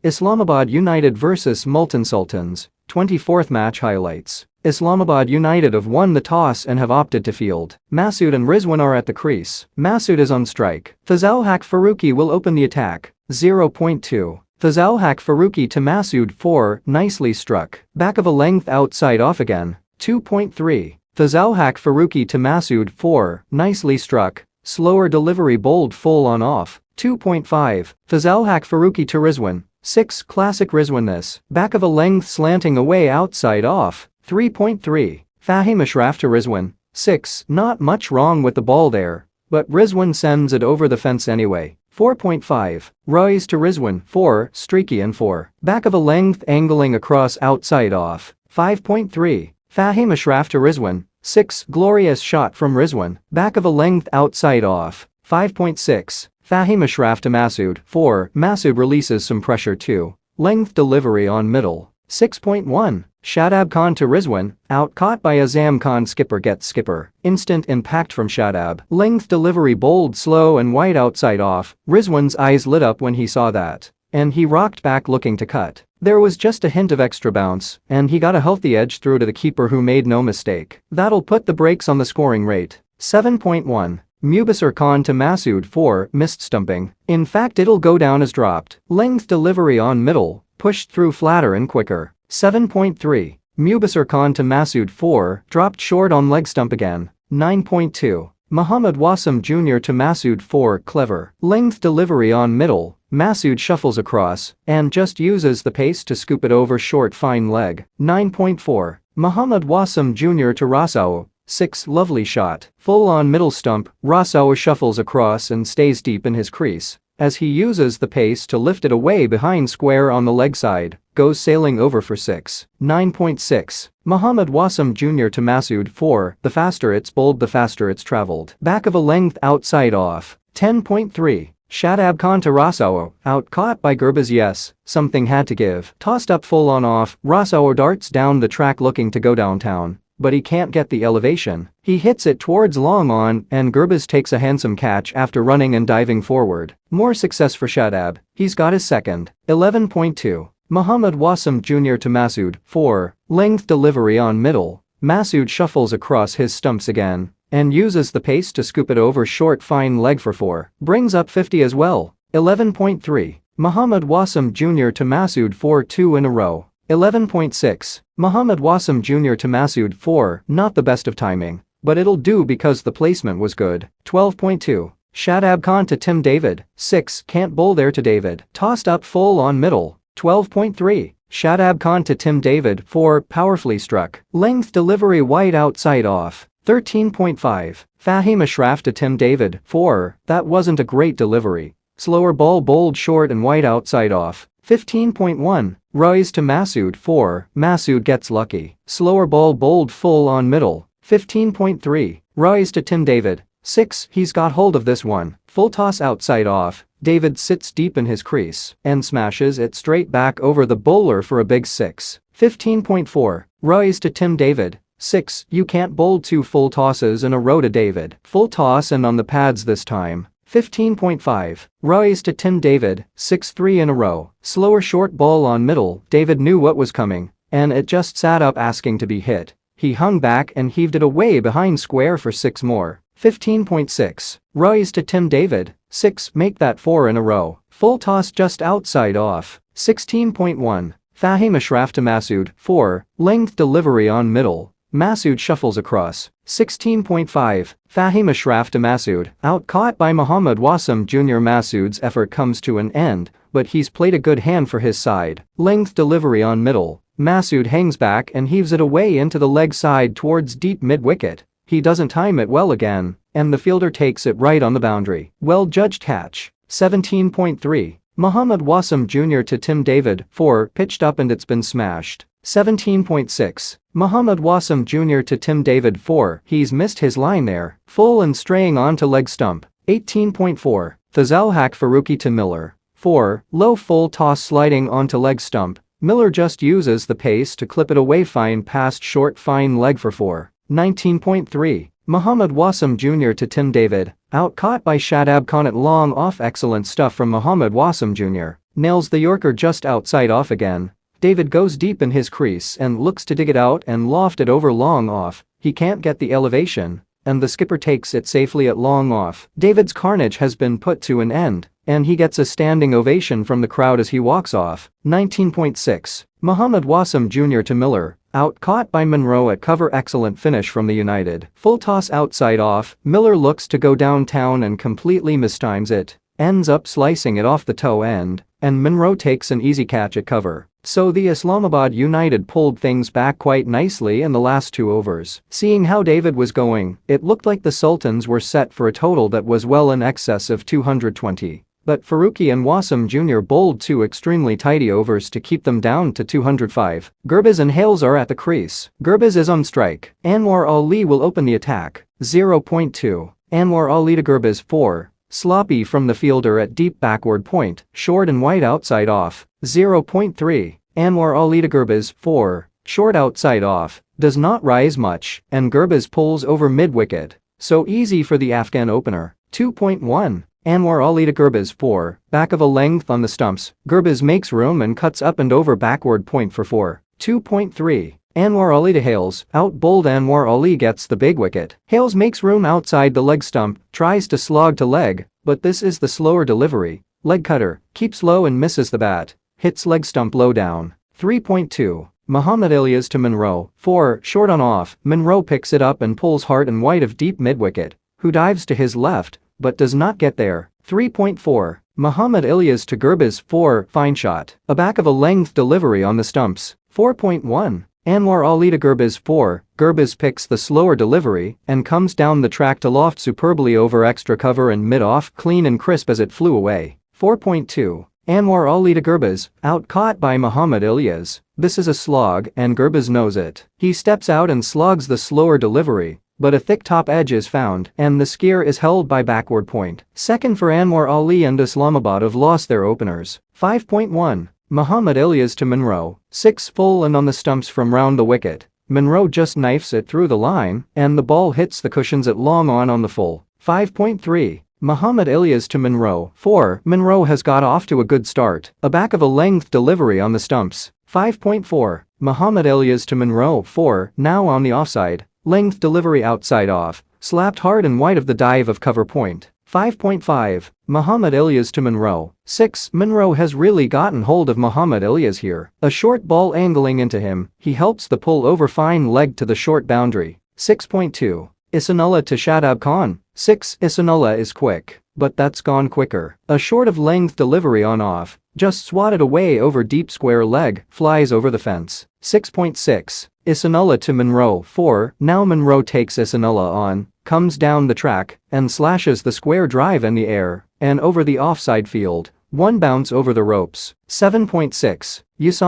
Islamabad United vs Multan Sultans 24th match highlights. Islamabad United have won the toss and have opted to field. Maqsood and Rizwan are at the crease. Maqsood is on strike. Fazalhaq Farooqi will open the attack. 0.2. Fazalhaq Farooqi to Maqsood 4, nicely struck. Back of a length outside off again. 2.3. Fazalhaq Farooqi to Maqsood 4, nicely struck. Slower delivery bowled full on off. 2.5. Fazalhaq Farooqi to Rizwan 6, classic Rizwan-ness. Back of a length slanting away outside off. 3.3. Faheem Ashraf to Rizwan 6, not much wrong with the ball there, but Rizwan sends it over the fence anyway. 4.5. Raees to Rizwan 4, streaky and 4. Back of a length angling across outside off. 5.3. Faheem Ashraf to Rizwan 6, glorious shot from Rizwan. Back of a length outside off. 5.6. Faheem Ashraf to Maqsood 4, Maqsood releases some pressure too. Length delivery on middle. 6.1. Shadab Khan to Rizwan, out caught by Azam Khan, skipper gets skipper. Instant impact from Shadab. Length delivery bowled slow and wide outside off. Rizwan's eyes lit up when he saw that, and he rocked back looking to cut. There was just a hint of extra bounce, and he got a healthy edge through to the keeper who made no mistake. That'll put the brakes on the scoring rate. 7.1. Mubasir Khan to Maqsood 4, missed stumping. In fact, it'll go down as dropped. Length delivery on middle, pushed through flatter and quicker. 7.3. Mubasir Khan to Maqsood 4, dropped short on leg stump again. 9.2. Mohammad Wasim Jr. to Maqsood 4, clever. Length delivery on middle, Maqsood shuffles across and just uses the pace to scoop it over short fine leg. 9.4. Mohammad Wasim Jr. to Raees 6, lovely shot. Full on middle stump, Raees shuffles across and stays deep in his crease as he uses the pace to lift it away behind square on the leg side, goes sailing over for 6. 9.6. Mohammad Wasim Jr. to Maqsood 4, the faster it's bowled the faster it's traveled. Back of a length outside off. 10.3. Shadab Khan to Raees, out caught by Gurbaz, yes, something had to give. Tossed up full on off, Raees darts down the track looking to go downtown, but he can't get the elevation. He hits it towards long on and Gurbaz takes a handsome catch after running and diving forward. More success for Shadab, he's got his second. 11.2. Mohammad Wasim Jr. to Maqsood 4, length delivery on middle, Maqsood shuffles across his stumps again and uses the pace to scoop it over short fine leg for 4. Brings up 50 as well. 11.3. Mohammad Wasim Jr. to Maqsood 4, 2 in a row. 11.6. Mohammad Wasim Jr. to Maqsood 4, not the best of timing, but it'll do because the placement was good. 12.2. Shadab Khan to Tim David 6, can't bowl there to David. Tossed up full on middle. 12.3. Shadab Khan to Tim David 4, powerfully struck. Length delivery wide outside off. 13.5. Faheem Ashraf to Tim David 4, that wasn't a great delivery. Slower ball bowled short and wide outside off. 15.1. Raees to Maqsood 4, Maqsood gets lucky. Slower ball bowled full on middle. 15.3. Raees to Tim David 6, he's got hold of this one. Full toss outside off, David sits deep in his crease and smashes it straight back over the bowler for a big 6. 15.4. Raees to Tim David 6, you can't bowl 2 full tosses in a row to David. Full toss and on the pads this time. 15.5. Raees to Tim David 6, 3 in a row. Slower short ball on middle, David knew what was coming and it just sat up asking to be hit. He hung back and heaved it away behind square for 6 more. 15.6. Raees to Tim David 6, make that 4 in a row. Full toss just outside off. 16.1. Faheem Ashraf to Maqsood 4, length delivery on middle, Maqsood shuffles across. 16.5. Faheem Ashraf to Maqsood, out caught by Mohammad Wasim Jr. Maqsood's effort comes to an end, but he's played a good hand for his side. Length delivery on middle, Maqsood hangs back and heaves it away into the leg side towards deep mid-wicket. He doesn't time it well again, and the fielder takes it right on the boundary. Well judged catch. 17.3. Mohammad Wasim Jr. to Tim David 4, pitched up and it's been smashed. 17.6. Mohammad Wasim Jr. to Tim David 4, he's missed his line there. Full and straying onto leg stump. 18.4. Fazalhaq Farooqi to Miller 4, low full toss sliding onto leg stump. Miller just uses the pace to clip it away fine past short fine leg for 4. 19.3. Mohammad Wasim Jr. to Tim David, out caught by Shadab Khan at long off, excellent stuff from Mohammad Wasim Jr. nails the Yorker just outside off again. David goes deep in his crease and looks to dig it out and loft it over long off. He can't get the elevation, and the skipper takes it safely at long off. David's carnage has been put to an end, and he gets a standing ovation from the crowd as he walks off. 19.6. Mohammad Wasim Jr. to Miller, out caught by Munro at cover. Excellent finish from the United. Full toss outside off, Miller looks to go downtown and completely mistimes it, ends up slicing it off the toe end, and Munro takes an easy catch at cover. So the Islamabad United pulled things back quite nicely in the last 2 overs. Seeing how David was going, it looked like the Sultans were set for a total that was well in excess of 220. But Farooqi and Wasim Jr. bowled 2 extremely tidy overs to keep them down to 205. Gurbaz and Hales are at the crease. Gurbaz is on strike. Anwar Ali will open the attack. 0.2. Anwar Ali to Gurbaz 4. Sloppy from the fielder at deep backward point, short and wide outside off. 0.3. Anwar Ali to Gurbaz 4. Short outside off, does not rise much, and Gurbaz pulls over mid-wicket. So easy for the Afghan opener. 2.1. Anwar Ali to Gurbaz 4. Back of a length on the stumps, Gurbaz makes room and cuts up and over backward point for 4. 2.3. Anwar Ali to Hales, out bowled. Anwar Ali gets the big wicket. Hales makes room outside the leg stump, tries to slog to leg, but this is the slower delivery. Leg cutter, keeps low and misses the bat, hits leg stump low down. 3.2. Mohammad Ilyas to Munro, 4. Short on off, Munro picks it up and pulls hard and wide of deep mid-wicket, who dives to his left, but does not get there. 3.4. Mohammad Ilyas to Gurbaz 4. Fine shot, a back of a length delivery on the stumps. 4.1. Anwar Ali to Gurbaz 4. Gurbaz picks the slower delivery and comes down the track to loft superbly over extra cover and mid-off, clean and crisp as it flew away. 4.2. Anwar Ali to Gurbaz, out caught by Mohammad Ilyas. This is a slog and Gurbaz knows it. He steps out and slogs the slower delivery, but a thick top edge is found and the skier is held by backward point. Second for Anwar Ali, and Islamabad have lost their openers. 5.1. Mohammad Ilyas to Munro, 6. Full and on the stumps from round the wicket. Munro just knifes it through the line and the ball hits the cushions at long on the full. 5.3. Mohammad Ilyas to Munro, 4. Munro has got off to a good start, a back of a length delivery on the stumps. 5.4. Mohammad Ilyas to Munro, 4. Now on the offside, length delivery outside off, slapped hard and wide of the dive of cover point. 5.5. Mohammad Ilyas to Munro, 6. Munro has really gotten hold of Mohammad Ilyas here. A short ball angling into him, he helps the pull over fine leg to the short boundary. 6.2. Ihsanullah to Shadab Khan, 6. Ihsanullah is quick, but that's gone quicker. A short of length delivery on off, just swatted away over deep square leg, flies over the fence. 6.6. Ihsanullah to Munro, 4. Now Munro takes Ihsanullah on, comes down the track, and slashes the square drive in the air, and over the offside field. 1 bounce over the ropes. 7.6.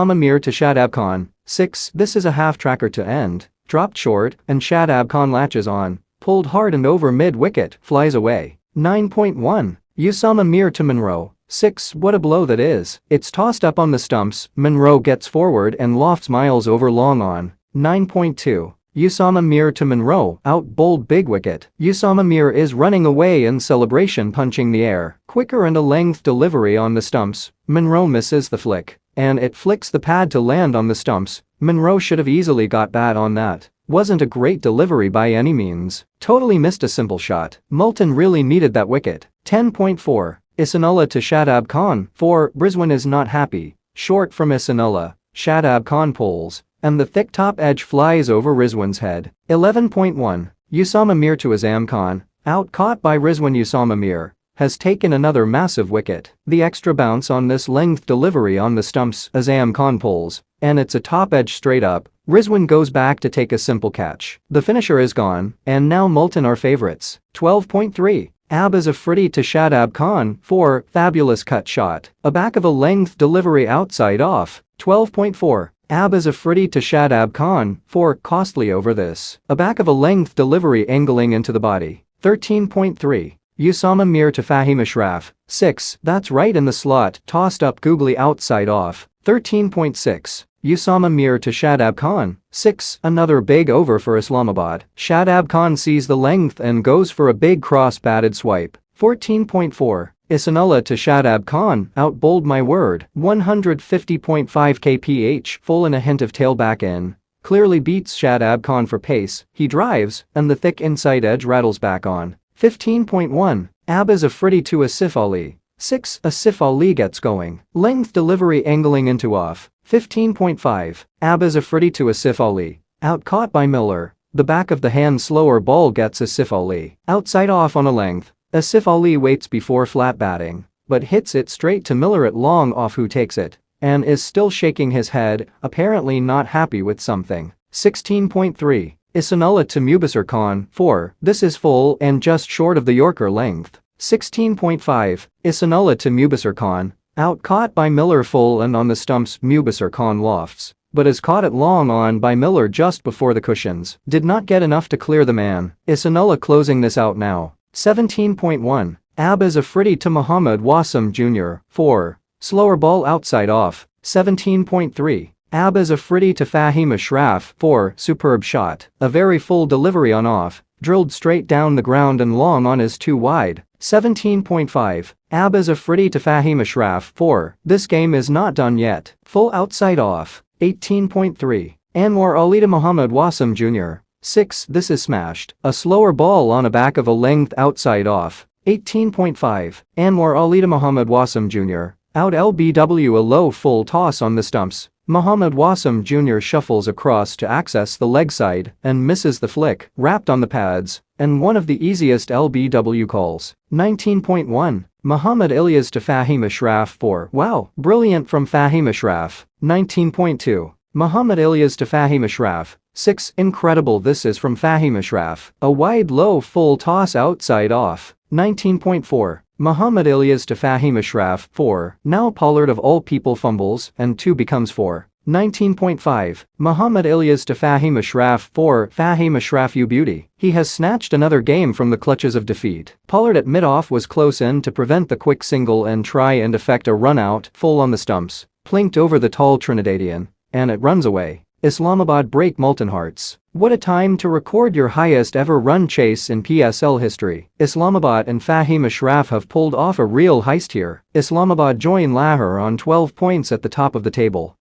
Amir to Shadab Khan, 6. This is a half-tracker to end, dropped short, and Shadab Khan latches on, pulled hard and over mid-wicket, flies away. 9.1. Amir to Munro, 6. What a blow that is. It's tossed up on the stumps, Munro gets forward and lofts miles over long on. 9.2. Amir to Munro, out bowled big wicket. Amir is running away in celebration, punching the air. Quicker and a length delivery on the stumps, Munro misses the flick, and it flicks the pad to land on the stumps. Munro should have easily got bat on that. Wasn't a great delivery by any means. Totally missed a simple shot. Multan really needed that wicket. 10.4. Ihsanullah to Shadab Khan, 4. Rizwan is not happy. Short from Ihsanullah, Shadab Khan pulls, and the thick top edge flies over Rizwan's head. 11.1. Amir to Azam Khan, out caught by Rizwan. Amir has taken another massive wicket. The extra bounce on this length delivery on the stumps, Azam Khan pulls, and it's a top edge straight up. Rizwan goes back to take a simple catch. The finisher is gone, and now Multan are favorites. 12.3. Abaz Afridi to Shadab Khan, 4. Fabulous cut shot, a back of a length delivery outside off. 12.4. Abaz Afridi to Shadab Khan, 4. Costly over this, a back of a length delivery angling into the body. 13.3. Amir to Faheem Ashraf, 6. That's right in the slot, tossed up googly outside off. 13.6. Amir to Shadab Khan, 6. Another big over for Islamabad. Shadab Khan sees the length and goes for a big cross-batted swipe. 14.4. Ihsanullah to Shadab Khan, out-bowled my word, 150.5 kph, full and a hint of tail back in. Clearly beats Shadab Khan for pace, he drives, and the thick inside edge rattles back on. 15.1. Abaz Afridi to Asif Ali. 6. Asif Ali gets going. Length delivery angling into off. 15.5. Abaz Afridi to Asif Ali. Out caught by Miller. The back of the hand slower ball gets Asif Ali. Outside off on a length. Asif Ali waits before flat batting, but hits it straight to Miller at long off, who takes it and is still shaking his head, apparently not happy with something. 16.3. Ihsanullah to Mubasir Khan. 4. This is full and just short of the Yorker length. 16.5. Ihsanullah to Mubasir Khan. Out caught by Miller full and on the stumps. Mubasir Khan lofts, but is caught at long on by Miller just before the cushions. Did not get enough to clear the man. Ihsanullah closing this out now. 17.1. Abaz Afridi to Mohammad Wasim Jr. 4. Slower ball outside off. 17.3. Abaz Afridi to Faheem Ashraf. 4. Superb shot. A very full delivery on off. Drilled straight down the ground and long on is too wide. 17.5. Abaz Afridi to Faheem Ashraf. 4. This game is not done yet. Full outside off. 18.3. Anwar Ali to Mohammad Wasim Jr. 6. This is smashed. A slower ball on a back of a length outside off. 18.5. Anwar Ali to Mohammad Wasim Jr. Out LBW, a low full toss on the stumps. Mohammad Wasim Jr. shuffles across to access the leg side and misses the flick, wrapped on the pads, and one of the easiest LBW calls. 19.1. Mohammad Ilyas to Faheem Ashraf. 4. Wow, brilliant from Faheem Ashraf. 19.2. Mohammad Ilyas to Faheem Ashraf. 6. Incredible, this is from Faheem Ashraf. A wide low full toss outside off. 19.4. Mohammad Ilyas to Faheem Ashraf. 4. Now Pollard of all people fumbles and 2 becomes 4. 19.5. Mohammad Ilyas to Faheem Ashraf. 4. Faheem Ashraf, you beauty. He has snatched another game from the clutches of defeat. Pollard at mid-off was close in to prevent the quick single and try and effect a run out, full on the stumps, plinked over the tall Trinidadian, and it runs away. Islamabad break Multan hearts. What a time to record your highest ever run chase in PSL history. Islamabad and Faheem Ashraf have pulled off a real heist here. Islamabad join Lahore on 12 points at the top of the table.